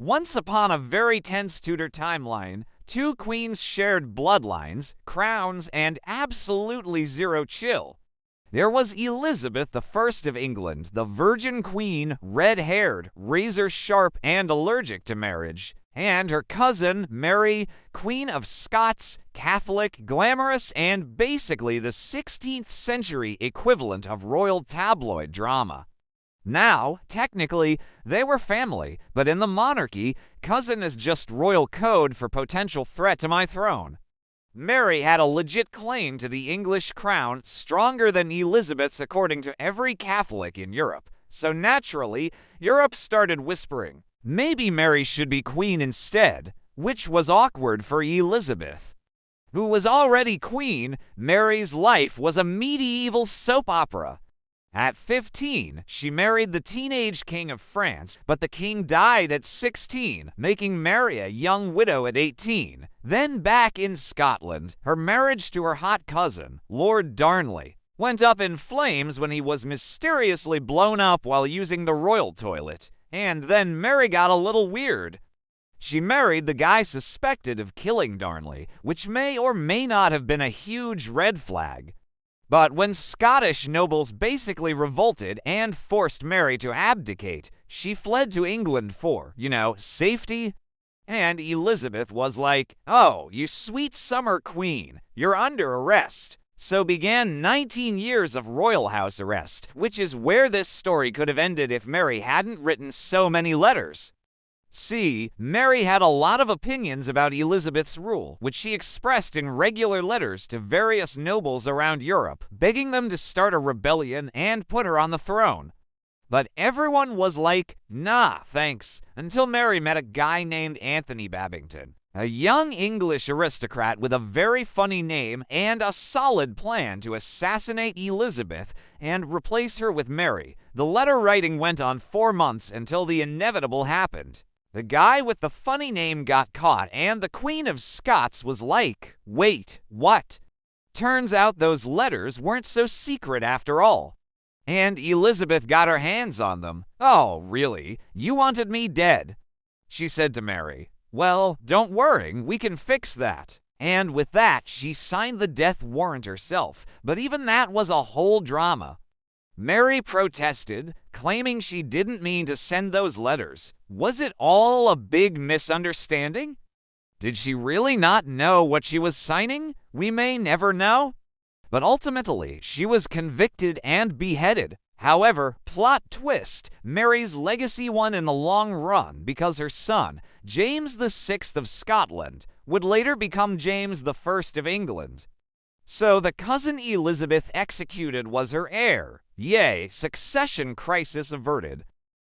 Once upon a very tense Tudor timeline, two queens shared bloodlines, crowns, and absolutely zero chill. There was Elizabeth I of England, the Virgin Queen, red-haired, razor-sharp, and allergic to marriage, and her cousin, Mary, Queen of Scots, Catholic, glamorous, and basically the 16th century equivalent of royal tabloid drama. Now, technically, they were family, but in the monarchy, cousin is just royal code for potential threat to my throne. Mary had a legit claim to the English crown, stronger than Elizabeth's according to every Catholic in Europe. So naturally, Europe started whispering, maybe Mary should be queen instead, which was awkward for Elizabeth. Who was already queen, Mary's life was a medieval soap opera. At 15, she married the teenage king of France, but the king died at 16, making Mary a young widow at 18. Then back in Scotland, her marriage to her hot cousin, Lord Darnley, went up in flames when he was mysteriously blown up while using the royal toilet. And then Mary got a little weird. She married the guy suspected of killing Darnley, which may or may not have been a huge red flag. But when Scottish nobles basically revolted and forced Mary to abdicate, she fled to England for, safety. And Elizabeth was like, oh, you sweet summer queen, you're under arrest. So began 19 years of royal house arrest, which is where this story could have ended if Mary hadn't written so many letters. See, Mary had a lot of opinions about Elizabeth's rule, which she expressed in regular letters to various nobles around Europe, begging them to start a rebellion and put her on the throne. But everyone was like, nah, thanks, until Mary met a guy named Anthony Babington, a young English aristocrat with a very funny name and a solid plan to assassinate Elizabeth and replace her with Mary. The letter writing went on 4 months until the inevitable happened. The guy with the funny name got caught, and the Queen of Scots was like, wait, what? Turns out those letters weren't so secret after all. And Elizabeth got her hands on them. Oh, really? You wanted me dead? She said to Mary. Well, don't worry, we can fix that. And with that, she signed the death warrant herself, but even that was a whole drama. Mary protested, claiming she didn't mean to send those letters. Was it all a big misunderstanding? Did she really not know what she was signing? We may never know. But ultimately, she was convicted and beheaded. However, plot twist, Mary's legacy won in the long run because her son, James VI of Scotland, would later become James I of England. So the cousin Elizabeth executed was her heir. Yay, succession crisis averted.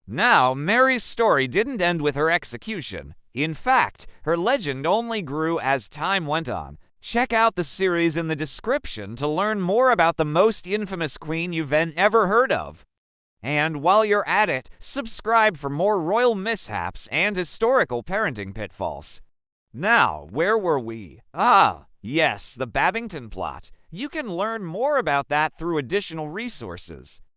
Now, Mary's story didn't end with her execution. In fact, her legend only grew as time went on. Check out the series in the description to learn more about the most infamous queen you've ever heard of. And while you're at it, subscribe for more royal mishaps and historical parenting pitfalls. Now, where were we? Yes, the Babington plot. You can learn more about that through additional resources.